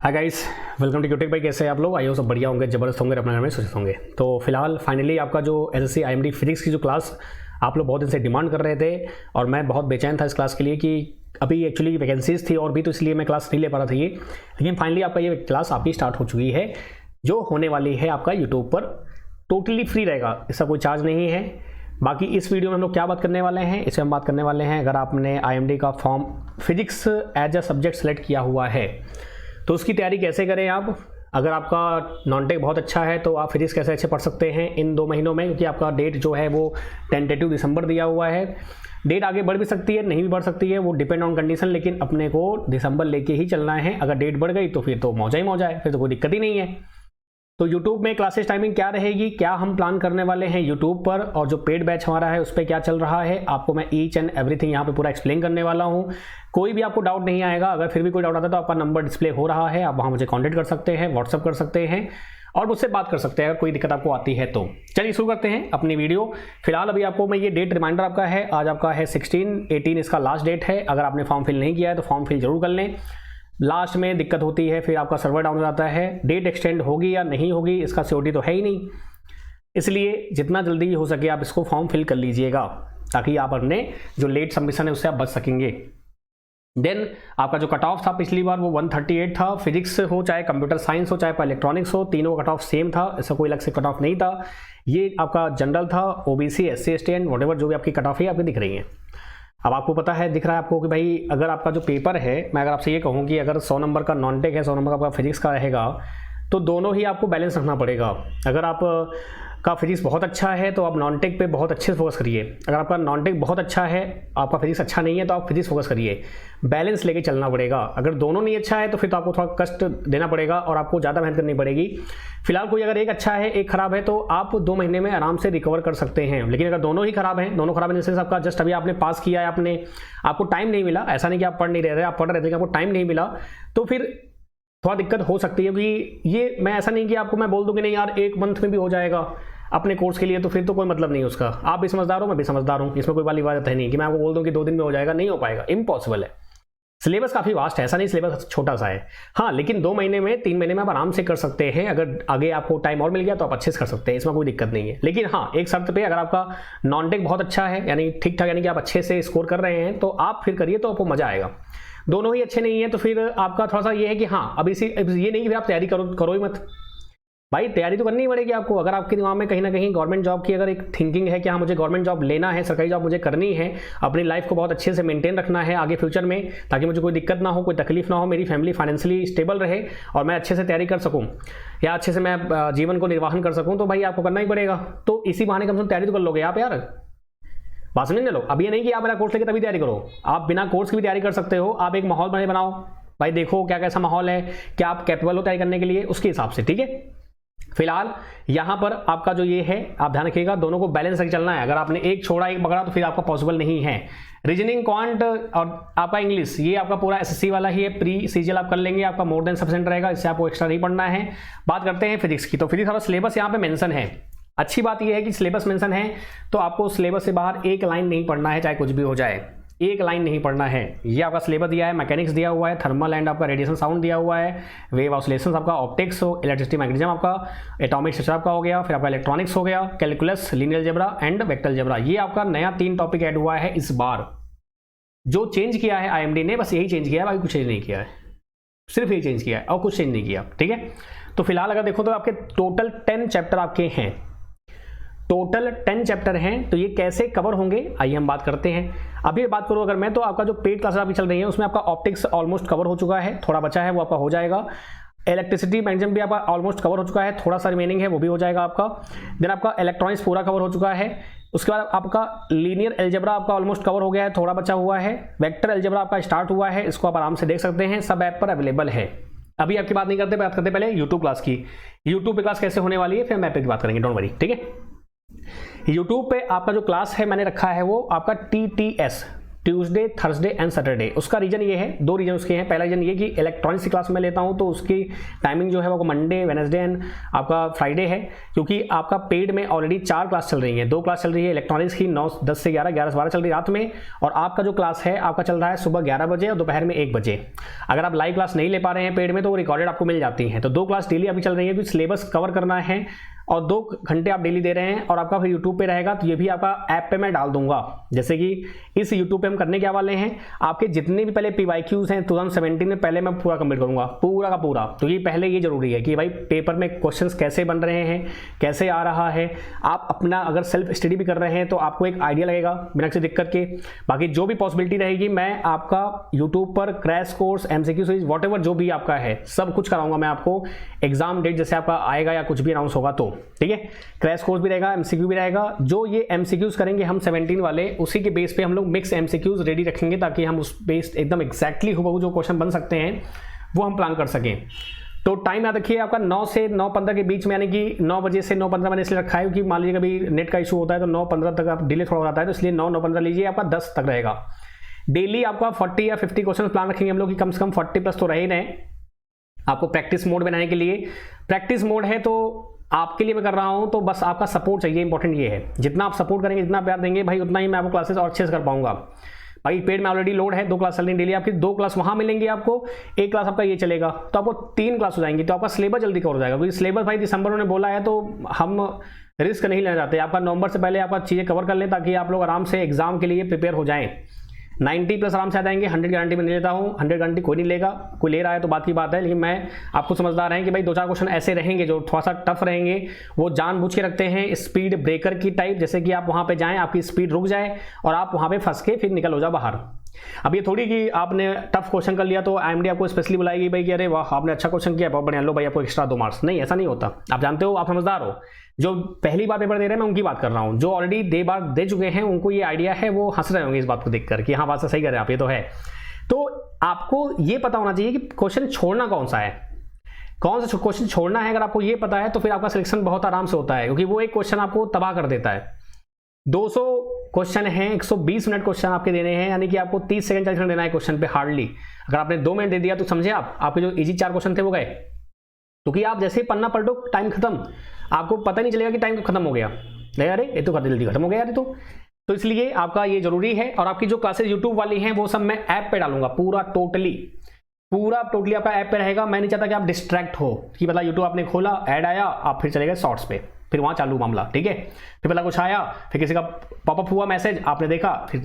Hi guys, welcome to क्यूटेक भाई। कैसे हैं आप लोग? आई हो सब बढ़िया होंगे, ज़बरदस्त होंगे, अपने घर में सुरक्षित होंगे। तो फिलहाल फाइनली आपका जो एसएससी आईएमडी फिजिक्स की जो क्लास आप लोग बहुत दिन से डिमांड कर रहे थे और मैं बहुत बेचैन था इस क्लास के लिए कि अभी एक्चुअली वैकेंसीज थी और भी, तो इसलिए मैं क्लास नहीं ले पा रहा था ये। लेकिन फाइनली आपका ये क्लास आपकी स्टार्ट हो चुकी है, जो होने वाली है आपका यूट्यूब पर टोटली फ्री रहेगा, इसका कोई चार्ज नहीं है। बाकी इस वीडियो में हम लोग क्या बात करने वाले हैं, इसमें हम बात करने वाले हैं अगर आपने आईएमडी का form physics as a subject select किया हुआ है तो उसकी तैयारी कैसे करें आप। अगर आपका नॉन टेक बहुत अच्छा है तो आप फिजिक्स कैसे अच्छे पढ़ सकते हैं इन 2 महीनों में, क्योंकि आपका डेट जो है वो टेंटेटिव दिसंबर दिया हुआ है। डेट आगे बढ़ भी सकती है, नहीं भी बढ़ सकती है, वो डिपेंड ऑन कंडीशन, लेकिन अपने को दिसंबर लेके ही चलना है। अगर डेट बढ़ गई तो फिर तो मौजा ही मौजा है, फिर तो कोई दिक्कत ही नहीं है। तो यूट्यूब में क्लासेस टाइमिंग क्या रहेगी, क्या हम प्लान करने वाले हैं यूट्यूब पर, और जो पेड बैच हमारा है उस पर क्या चल रहा है, आपको मैं ईच एंड एवरीथिंग यहाँ पे पूरा एक्सप्लेन करने वाला हूँ। कोई भी आपको डाउट नहीं आएगा। अगर फिर भी कोई डाउट आता है तो आपका नंबर डिस्प्ले हो रहा है, आप वहाँ मुझे कॉन्टैक्ट कर सकते हैं, व्हाट्सअप कर सकते हैं और मुझसे बात कर सकते हैं अगर कोई दिक्कत आपको आती है तो। चलिए शुरू करते हैं अपनी वीडियो। फिलहाल अभी आपको मैं ये डेट रिमाइंडर आपका है, आज आपका है 16/18 इसका लास्ट डेट है। अगर आपने फॉर्म फिल नहीं किया है तो फॉर्म फिल जरूर कर लें। लास्ट में दिक्कत होती है, फिर आपका सर्वर डाउन हो जाता है। डेट एक्सटेंड होगी या नहीं होगी इसका सियोरिटी तो है ही नहीं, इसलिए जितना जल्दी हो सके आप इसको फॉर्म फिल कर लीजिएगा, ताकि आप अपने जो लेट सबमिशन है उससे आप बच सकेंगे। देन आपका जो कट ऑफ था पिछली बार वो 138 था। फिजिक्स हो चाहे कंप्यूटर साइंस हो चाहे इलेक्ट्रॉनिक्स हो, तीनों कट ऑफ सेम था, ऐसा कोई अलग से कट ऑफ नहीं था। ये आपका जनरल था, OBC, SC, ST and whatever जो भी आपकी कट ऑफ है आपकी दिख रही है। अब आपको पता है, दिख रहा है आपको कि भाई अगर आपका जो पेपर है, मैं अगर आपसे ये कहूँ कि अगर 100 नंबर का नॉन टेक है, 100 नंबर का आपका फिजिक्स का रहेगा, तो दोनों ही आपको बैलेंस रखना पड़ेगा। अगर आप का फिजिक्स बहुत अच्छा है तो आप नॉन टेक पे बहुत अच्छे से फोकस करिए। अगर आपका नॉन टेक बहुत अच्छा है, आपका फिजिक्स अच्छा नहीं है, तो आप फिजिक्स फोकस करिए। बैलेंस लेके चलना पड़ेगा। अगर दोनों नहीं अच्छा है तो फिर तो आपको थोड़ा कष्ट देना पड़ेगा और आपको ज़्यादा मेहनत करनी पड़ेगी। फिलहाल कोई अगर एक अच्छा है एक खराब है तो आप 2 महीने में आराम से रिकवर कर सकते हैं। लेकिन अगर दोनों ही खराब हैं, दोनों खराब है जैसे आपका जस्ट अभी आपने पास किया है, आपको टाइम नहीं मिला, ऐसा नहीं कि आप पढ़ नहीं रहे थे, आप पढ़ रहे थे कि आपको टाइम नहीं मिला, तो फिर थोड़ा दिक्कत हो सकती है। क्योंकि ये मैं ऐसा नहीं कि आपको मैं बोल दूँ कि नहीं यार 1 मंथ में भी हो जाएगा अपने कोर्स के लिए, तो फिर तो कोई मतलब नहीं उसका। आप भी समझदार हो, मैं भी समझदार हूँ, इसमें कोई वाली बात है नहीं कि मैं आपको बोल दूँ कि 2 दिन में हो जाएगा, नहीं हो पाएगा, इम्पॉसिबल है। सिलेबस काफ़ी वास्ट है, ऐसा नहीं सिलेबस छोटा सा है। हाँ, लेकिन 2 महीने में 3 महीने में आप आराम से कर सकते हैं। अगर आगे आपको टाइम और मिल गया तो आप अच्छे से कर सकते हैं, इसमें कोई दिक्कत नहीं है। लेकिन हाँ, एक शर्त पे, अगर आपका नॉन टेक बहुत अच्छा है, यानी ठीक ठाक, यानी कि आप अच्छे से स्कोर कर रहे हैं, तो आप फिर करिए, तो आपको मजा आएगा। दोनों ही अच्छे नहीं है तो फिर आपका थोड़ा सा ये है कि हाँ, अब ये नहीं कि आप तैयारी करो ही मत भाई, तैयारी तो करनी ही पड़ेगी आपको। अगर आपके दिमाग में कहीं ना कहीं गवर्नमेंट जॉब की अगर एक थिंकिंग है कि हाँ मुझे गवर्नमेंट जॉब लेना है, सरकारी जॉब मुझे करनी है, अपनी लाइफ को बहुत अच्छे से मेंटेन रखना है आगे फ्यूचर में, ताकि मुझे कोई दिक्कत ना हो, कोई तकलीफ ना हो, मेरी फैमिली फाइनेंशियली स्टेबल रहे और मैं अच्छे से तैयारी कर सकूँ या अच्छे से मैं जीवन को निर्वाहन कर सकूँ, तो भाई आपको करना ही पड़ेगा। तो इसी बहाने कम से कम तैयारी तो कर लोगे आप यार। बात समझ लो। अब ये नहीं कि आप मेरा कोर्स लेके तभी तैयारी करो, आप बिना कोर्स की भी तैयारी कर सकते हो। आप एक माहौल बनाओ भाई, देखो क्या कैसा माहौल है, क्या आप कैपेबल हो तैयारी करने के लिए, उसके हिसाब से, ठीक है। फिलहाल यहां पर आपका जो ये है, आप ध्यान रखिएगा, दोनों को बैलेंस करके चलना है। अगर आपने एक छोड़ा एक पकड़ा तो फिर आपका पॉसिबल नहीं है। रीजनिंग, क्वांट और आपका इंग्लिश, ये आपका पूरा एसएससी वाला ही है, प्री सीजीएल आप कर लेंगे, आपका मोर देन सफिशिएंट रहेगा, इससे आपको एक्स्ट्रा नहीं पढ़ना है। बात करते हैं फिजिक्स की, तो फिजिक्स का सिलेबस यहाँ पे मेंशन है। अच्छी बात यह है कि सिलेबस मेंशन है तो आपको सिलेबस से बाहर एक लाइन नहीं पढ़ना है, चाहे कुछ भी हो जाए, एक लाइन नहीं पढ़ना है। ये आपका सिलेबस दिया है, मैकेनिक्स दिया हुआ है, थर्मल एंड आपका रेडिएशन साउंड दिया हुआ है, वेव ऑसिलेशंस आपका, ऑप्टिक्स हो, इलेक्ट्रिसिटी मैग्नेटिज्म आपका, एटॉमिक स्ट्रक्चर आपका हो गया, फिर आपका इलेक्ट्रॉनिक्स हो गया, calculus, linear algebra and vector algebra. ये आपका नया 3 टॉपिक ऐड हुआ है इस बार। जो चेंज किया है आईएमडी ने, बस यही चेंज किया है, बाकी कुछ चेंज नहीं किया है, सिर्फ यही चेंज किया है और कुछ चेंज नहीं किया, ठीक है। तो फिलहाल अगर देखो तो आपके टोटल 10 चैप्टर आपके हैं, टोटल 10 चैप्टर हैं। तो ये कैसे कवर होंगे आइए हम बात करते हैं। अभी बात करूँ अगर मैं, तो आपका जो पेड क्लासेस अभी चल रही है उसमें आपका ऑप्टिक्स ऑलमोस्ट कवर हो चुका है, थोड़ा बचा है वो आपका हो जाएगा। इलेक्ट्रिसिटी मैग्नेटिज्म भी आपका ऑलमोस्ट कवर हो चुका है, थोड़ा सा रिमेनिंग है, वो भी हो जाएगा आपका। देन आपका इलेक्ट्रॉनिक्स पूरा कवर हो चुका है। उसके बाद आपका लीनियर अलजेब्रा आपका ऑलमोस्ट कवर हो गया है, थोड़ा बचा हुआ है। वेक्टर अलजेब्रा आपका स्टार्ट हुआ है, इसको आप आराम से देख सकते हैं, सब ऐप पर अवेलेबल है। अभी आपकी बात नहीं करते, बात करते पहले यूट्यूब क्लास की। यूट्यूब पे क्लास कैसे होने वाली है फिर हम ऐप की बात करेंगे, डोंट वरी, ठीक है। यूट्यूब पे आपका जो क्लास है मैंने रखा है वो आपका TTS, Tuesday, Thursday and Saturday. उसका रीजन ये है, दो रीजन उसके हैं। पहला रीजन ये कि इलेक्ट्रॉनिक्स की क्लास में लेता हूँ तो उसकी टाइमिंग जो है वो मंडे, वेडनेसडे एंड आपका फ्राइडे है, क्योंकि आपका पेड में ऑलरेडी 4 क्लास चल रही हैं। 2 क्लास चल रही है इलेक्ट्रॉनिक्स की 10 से 11, 11 से 12 चल रही है रात में, और आपका जो क्लास है आपका चल रहा है सुबह 11 बजे और दोपहर में 1 बजे। अगर आप लाइव क्लास नहीं ले पा रहे हैं पेड में तो वो रिकॉर्डेड आपको मिल जाती हैं। तो 2 क्लास डेली अभी चल रही है, क्योंकि सिलेबस कवर करना है और 2 घंटे आप डेली दे रहे हैं, और आपका फिर यूट्यूब पे रहेगा। तो ये भी आपका ऐप पे मैं डाल दूंगा। जैसे कि इस यूट्यूब पे हम करने क्या वाले हैं, आपके जितने भी पहले PYQs हैं 2017 में पहले मैं पूरा कंप्लीट करूंगा, पूरा का पूरा। तो ये पहले ये जरूरी है कि भाई पेपर में क्वेश्चंस कैसे बन रहे हैं, कैसे आ रहा है। आप अपना अगर सेल्फ स्टडी भी कर रहे हैं तो आपको एक आइडिया लगेगा बिना किसी दिक्कत के। बाकी जो भी पॉसिबिलिटी रहेगी मैं आपका यूट्यूब पर crash course, MCQ series, what जो भी आपका है सब कुछ कराऊंगा मैं आपको। एग्जाम डेट जैसे आपका आएगा या कुछ भी अनाउंस होगा तो ठीक है। क्रैश कोर्स भी रहेगा, MCQ भी रहेगा। जो ये MCQs करेंगे हम 17 वाले, उसी के बेस पे हम लोग मिक्स MCQs रेडी रखेंगे, ताकि हम उस बेस्ड एकदम एग्जैक्टली हुबहू जो क्वेश्चन बन सकते हैं वो हम प्लान कर सकें। तो टाइम याद रखिए आपका 9 से 9:15 के बीच में, यानी कि 9 बजे से 9:15 मैंने इसलिए रखा है क्योंकि मान लीजिए कभी नेट का इशू होता है तो 9:15 तक आप डिले थोड़ा हो जाता है, तो इसलिए 9-9:15 लीजिए, आपका 10 तक रहेगा। डेली आपका 40 या 50 क्वेश्चन प्लान रखेंगे हम लोग कि कम से कम 40+ तो रह ही रहे। आपको प्रैक्टिस मोड बनाने के लिए, प्रैक्टिस मोड है तो आपके लिए मैं कर रहा हूं, तो बस आपका सपोर्ट चाहिए। इंपॉर्टेंट ये है, जितना आप सपोर्ट करेंगे, जितना प्यार देंगे भाई, उतना ही मैं आपको क्लासेस और अच्छे से कर पाऊंगा। भाई पेड में ऑलरेडी लोड है, 2 क्लास चल रही डेली आपकी, 2 क्लास वहां मिलेंगी आपको, 1 क्लास आपका ये चलेगा, तो आपको 3 क्लास हो जाएंगी। तो आपका सिलेबस जल्दी कवर हो जाएगा, क्योंकि सिलेबस भाई दिसंबर उन्होंने बोला है, तो हम रिस्क नहीं लेना चाहते। आपका नवंबर से पहले आपका चीजें कवर कर लें, ताकि आप लोग आराम से एग्जाम के लिए प्रिपेयर हो जाएं। 90+ आराम से आ जाएंगे। 100 गारंटी में नहीं लेता हूँ, 100 गारंटी कोई नहीं लेगा, कोई ले रहा है तो बात की बात है, लेकिन मैं आपको समझदार है कि भाई 2-4 क्वेश्चन ऐसे रहेंगे जो थोड़ा सा टफ रहेंगे। वो जानबूझ के रखते हैं स्पीड ब्रेकर की टाइप, जैसे कि आप वहां पे जाएं, आपकी स्पीड रुक जाए और आप वहां पे फंस के फिर निकल हो जाओ बाहर। अब ये थोड़ी कि आपने टफ क्वेश्चन कर लिया तो IMD आपको स्पेशली बुलाएगी भाई कि अरे वाह आपने अच्छा क्वेश्चन किया, बहुत बढ़िया, लो भाई आपको एक्स्ट्रा 2 मार्क्स। नहीं, ऐसा नहीं होता। आप जानते हो, आप समझदार हो। जो पहली बार पेपर दे रहे हैं मैं उनकी बात कर रहा हूं, जो ऑलरेडी बार दे चुके हैं उनको ये आइडिया है, वो हंस रहे होंगे इस बात को देखकर कि हाँ बात से सही कर रहे हैं आप, ये तो है। तो आपको ये पता होना चाहिए कि क्वेश्चन छोड़ना कौन सा है, कौन सा क्वेश्चन छोड़ना है। अगर आपको ये पता है तो फिर आपका सिलेक्शन बहुत आराम से होता है, क्योंकि वो एक क्वेश्चन आपको तबाह कर देता है। 200 क्वेश्चन हैं, 120 मिनट क्वेश्चन आपके देने हैं, यानी कि आपको 30 सेकंड 40 सेकंड देना है क्वेश्चन पे हार्डली। अगर आपने 2 मिनट दे दिया तो समझे आपके जो इजी 4 क्वेश्चन थे वो गए, क्योंकि आप जैसे ही पन्ना पलटो टाइम खत्म, आपको पता नहीं चलेगा कि टाइम खत्म हो गया। नहीं अरे ये तो जल्दी खत्म हो गया यार तो इसलिए आपका ये जरूरी है। और आपकी जो क्लासेस यूट्यूब वाली हैं वो सब मैं ऐप पे डालूंगा, पूरा टोटली आपका ऐप पे रहेगा। मैं नहीं चाहता कि आप डिस्ट्रैक्ट हो कि मतलब यूट्यूब आपने खोला, ऐड आया, आप फिर चले गए शॉर्ट्स पे, फिर वहां चालू मामला, ठीक है। फिर पता कुछ आया, फिर किसी का पॉपअप हुआ मैसेज, आपने देखा, फिर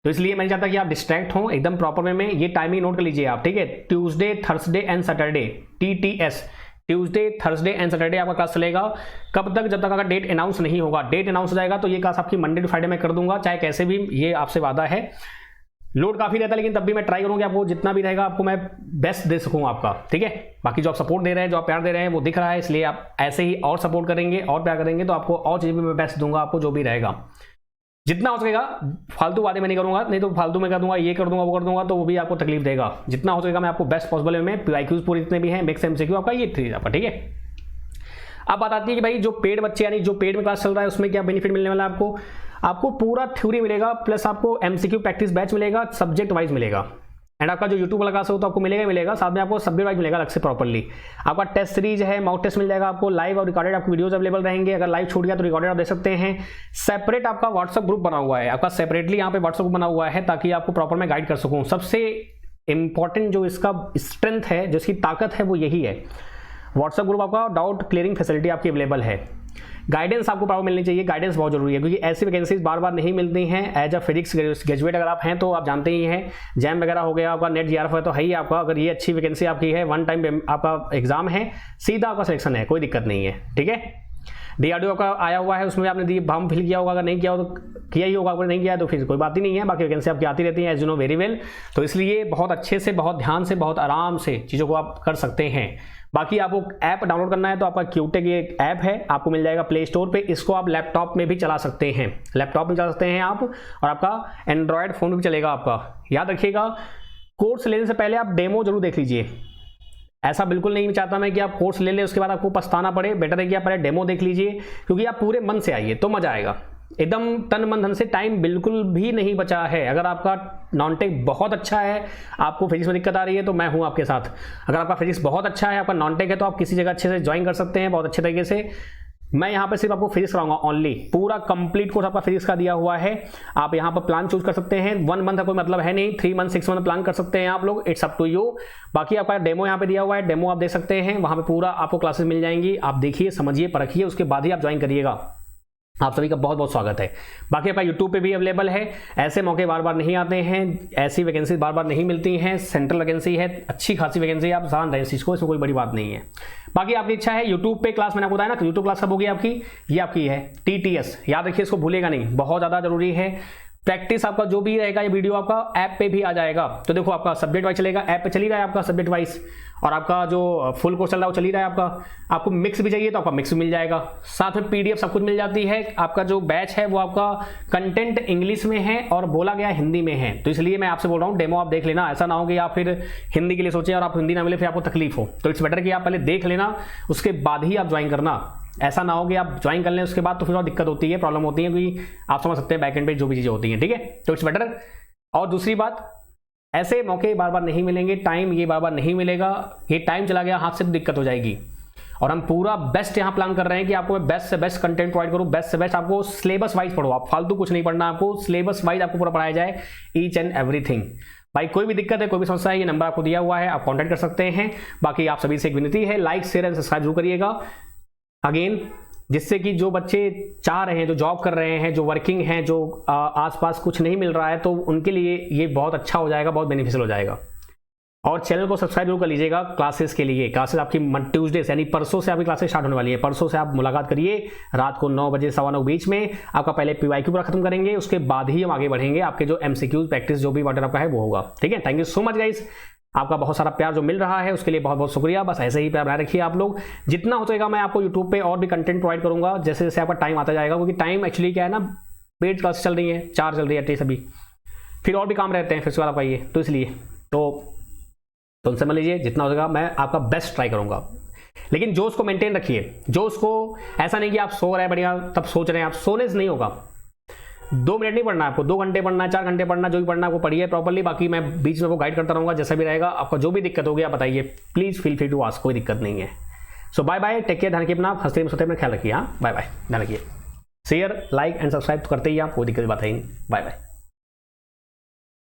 तो इसलिए मैं नहीं चाहता कि आप डिस्ट्रैक्ट हो। एकदम प्रॉपर वे में ये टाइमिंग नोट कर लीजिए आप, ठीक है। Tuesday, Thursday and Saturday, TTS, Tuesday, Thursday and Saturday आपका क्लास चलेगा। कब तक? जब तक अगर डेट अनाउंस नहीं होगा। डेट अनाउंस हो जाएगा तो ये क्लास आपकी मंडे टू फ्राइडे में कर दूंगा, चाहे कैसे भी, ये आपसे वादा है। लोड काफी रहता है, लेकिन तब भी मैं ट्राई करूंगा आपको जितना भी रहेगा आपको मैं बेस्ट दे सकूं आपका, ठीक है। बाकी जो आप सपोर्ट दे रहे हैं, जो आप प्यार दे रहे हैं वो दिख रहा है, इसलिए आप ऐसे ही और सपोर्ट करेंगे और प्यार करेंगे तो आपको और चीजें भी मैं बेस्ट दूंगा आपको, जो भी रहेगा जितना हो सकेगा। फालतू बातें मैं नहीं करूंगा, नहीं तो फालतू में कर दूंगा, ये कर दूंगा वो कर दूंगा, तो वो भी आपको तकलीफ देगा। जितना हो सकेगा मैं आपको बेस्ट पॉसिबल वे में, PYQs पूरे जितने भी हैं, मिक्स MCQ आपका ये 3 आपका, ठीक है। अब बात आती है कि भाई जो पेड बच्चे, यानी जो पेड में क्लास चल रहा है उसमें क्या बेनिफिट मिलने वाला है आपको पूरा थ्योरी मिलेगा, प्लस आपको MCQ प्रैक्टिस बैच मिलेगा, सब्जेक्ट वाइज मिलेगा। एंड आपका जो यूट्यूब वाला क्लास हो तो आपको मिलेगा, साथ में आपको सब्जेक्ट वाइज मिलेगा अलग से प्रॉपर्ली। आपका टेस्ट सीरीज है, मॉक टेस्ट मिल जाएगा आपको, लाइव और रिकॉर्डेड आपको वीडियोस अवेलेबल रहेंगे। अगर लाइव छूट गया तो रिकॉर्डेड आप देख सकते हैं। सेपरेट आपका व्हाट्सअप ग्रुप बना हुआ है, आपका सेपरेटली यहाँ पे व्हाट्सअप ग्रुप बना हुआ है, ताकि आपको प्रॉपर मैं गाइड कर सकूँ। सबसे इंपॉर्टेंट जो इसका स्ट्रेंथ है, जो इसकी ताकत है, वो यही है। व्हाट्सअप ग्रुप आपका डाउट क्लियरिंग फैसिलिटी आपकी अवेलेबल है। गाइडेंस आपको प्रॉपर मिलनी चाहिए, गाइडेंस बहुत जरूरी है, क्योंकि ऐसी वैकेंसीज बार बार नहीं मिलती हैं। एज अ फिजिक्स ग्रेजुएट अगर आप हैं तो आप जानते ही हैं, जैम वगैरह हो गया, आपका नेट GRF है तो है ही आपका। अगर ये अच्छी वैकेंसी आपकी है, 1 टाइम आपका एग्जाम है, सीधा आपका सिलेक्शन है, कोई दिक्कत नहीं है, ठीक है। DRDO का आया हुआ है, उसमें आपने फॉर्म फिल किया होगा, अगर नहीं किया हो तो किया ही होगा, अगर नहीं किया तो फिर कोई बात ही नहीं है। बाकी वैकेंसी आपकी आती रहती है, as you know very well. तो इसलिए बहुत अच्छे से, बहुत ध्यान से, बहुत आराम से चीज़ों को आप कर सकते हैं। बाकी आपको ऐप डाउनलोड करना है तो आपका क्यूटेक ये ऐप है, आपको मिल जाएगा प्ले स्टोर पे। इसको आप लैपटॉप में भी चला सकते हैं, लैपटॉप में चला सकते हैं आप, और आपका एंड्रॉयड फोन भी चलेगा आपका। याद रखिएगा, कोर्स लेने से पहले आप डेमो जरूर देख लीजिए। ऐसा बिल्कुल नहीं चाहता मैं कि आप कोर्स ले लें उसके बाद आपको पछताना पड़े। बेटर है कि आप पहले डेमो देख लीजिए, क्योंकि आप पूरे मन से आइए तो मजा आएगा। एकदम तन मन धन से टाइम बिल्कुल भी नहीं बचा है। अगर आपका नॉन टेक बहुत अच्छा है, आपको फिजिक्स में दिक्कत आ रही है, तो मैं हूं आपके साथ। अगर आपका फिजिक्स बहुत अच्छा है, आपका नॉन टेक है, तो आप किसी जगह अच्छे से ज्वाइन कर सकते हैं बहुत अच्छे तरीके से। मैं यहाँ पे सिर्फ आपको फिजिक्स कराऊंगा ओनली, पूरा कंप्लीट कोर्स आपका फिजिक्स का दिया हुआ है। आप यहाँ पर प्लान चूज कर सकते हैं, 1 मंथ का कोई मतलब है नहीं, 3 मंथ 6 मंथ प्लान कर सकते हैं आप लोग, इट्स अप टू यू। बाकी आपका डेमो यहाँ पे दिया हुआ है, डेमो आप देख सकते हैं, वहाँ पे पूरा आपको क्लासेस मिल जाएंगी। आप देखिए, समझिए, परखिए, उसके बाद ही आप ज्वाइन करिएगा। आप सभी का बहुत बहुत स्वागत है। बाकी आपका यूट्यूब पे भी अवेलेबल है। ऐसे मौके बार बार नहीं आते हैं, ऐसी वैकेंसी बार बार नहीं मिलती हैं। सेंट्रल वैकेंसी है, अच्छी खासी वैकेंसी है, आप ध्यान रहे इस चीज़ को, इसमें कोई बड़ी बात नहीं है। बाकी आपकी इच्छा है यूट्यूब पे क्लास, मैंने आपको बताया ना, यूट्यूब क्लास कब होगी आपकी, ये आपकी है TTS, याद रखिए, इसको भूलेगा नहीं, बहुत ज़्यादा जरूरी है। प्रैक्टिस आपका जो भी रहेगा, ये वीडियो आपका ऐप पे भी आ जाएगा। तो देखो, आपका सब्जेक्ट वाइज चलेगा, ऐप पे चल ही रहा है आपका सब्जेक्ट वाइज, और आपका जो फुल कोर्स चल रहा है वो चल ही रहा है आपका। आपको मिक्स भी चाहिए तो आपका मिक्स मिल जाएगा, साथ में PDF सब कुछ मिल जाती है। आपका जो बैच है वो आपका कंटेंट इंग्लिश में है और बोला गया हिंदी में है, तो इसलिए मैं आपसे बोल रहा हूँ डेमो आप देख लेना। ऐसा ना हो कि आप फिर हिंदी के लिए सोचें और आप हिंदी ना मिले फिर आपको तकलीफ हो। तो इट्स बेटर कि आप पहले देख लेना, उसके बाद ही आप ज्वाइन करना। ऐसा ना हो कि आप ज्वाइन कर लें उसके बाद तो फिर और दिक्कत होती है, प्रॉब्लम होती है, क्योंकि आप समझ सकते हैं बैकएंड पे जो भी चीज़ें होती हैं, ठीक है। तो इट्स बेटर। और दूसरी बात, ऐसे मौके बार बार नहीं मिलेंगे, टाइम ये बार बार नहीं मिलेगा, ये टाइम चला गया हाथ से तो दिक्कत हो जाएगी। और हम पूरा बेस्ट यहाँ प्लान कर रहे हैं कि आपको मैं बेस्ट से बेस्ट कंटेंट प्रोवाइड करूँ, बेस्ट से बेस्ट आपको सिलेबस वाइज पढ़ो, आप फालतू कुछ नहीं पढ़ना, आपको सिलेबस वाइज आपको पूरा पढ़ाया जाए, ईच एंड एवरीथिंग। भाई कोई भी दिक्कत है, कोई भी समस्या है, ये नंबर आपको दिया हुआ है, आप कॉन्टैक्ट कर सकते हैं। बाकी आप सभी से एक विनती है, लाइक शेयर एंड सब्सक्राइब जरूर करिएगा अगेन, जिससे कि जो बच्चे चाह रहे हैं, जो जॉब कर रहे हैं, जो वर्किंग हैं, जो आसपास कुछ नहीं मिल रहा है, तो उनके लिए ये बहुत अच्छा हो जाएगा, बहुत बेनिफिशियल हो जाएगा। और चैनल को सब्सक्राइब जरूर कर लीजिएगा क्लासेस के लिए। क्लासेस आपकी ट्यूसडे से यानी परसों से आपकी क्लासेस स्टार्ट होने वाली है। परसों से आप मुलाकात करिए रात को 9 बजे 9:15 बीच में। आपका पहले PYQ पूरा खत्म करेंगे, उसके बाद ही हम आगे बढ़ेंगे। आपके जो MCQ प्रैक्टिस जो भी वाटर आपका है वो होगा, ठीक है। Thank you so much guys, आपका बहुत सारा प्यार जो मिल रहा है उसके लिए बहुत बहुत शुक्रिया। बस ऐसे ही प्यार बनाए रखिए आप लोग। जितना हो सकेगा मैं आपको यूट्यूब पे और भी कंटेंट प्रोवाइड करूंगा जैसे जैसे आपका टाइम आता जाएगा, क्योंकि टाइम एक्चुअली क्या है ना, पेड क्लास चल रही है, 4 चल रही है सभी, फिर और भी काम रहते हैं फिर उसके बाद आप आइए, तो इसलिए तो उनसे मिल लीजिए। जितना हो सकेगा मैं आपका बेस्ट ट्राई करूंगा, लेकिन जोश को मेंटेन रखिए। जोश को ऐसा नहीं कि आप सो रहे हैं बढ़िया तब सोच रहे हैं, आप सोने से नहीं होगा। 2 मिनट नहीं पढ़ना है आपको, 2 घंटे पढ़ना है, 4 घंटे पढ़ना, जो भी पढ़ना है वो पढ़िए प्रॉपर्ली। बाकी मैं बीच में वो गाइड करता रहूंगा, जैसा भी रहेगा। आपका जो भी दिक्कत होगी आप बताइए, please feel free to ask, कोई दिक्कत नहीं है। So bye bye, take care, ध्यान रखिए अपना, हंसते मसते में ख्याल रखिए। हाँ बाय बाय, ध्यान रखिए। शेयर लाइक एंड सब्सक्राइब तो करते ही आप, कोई दिक्कत की बात है नहीं। Bye bye.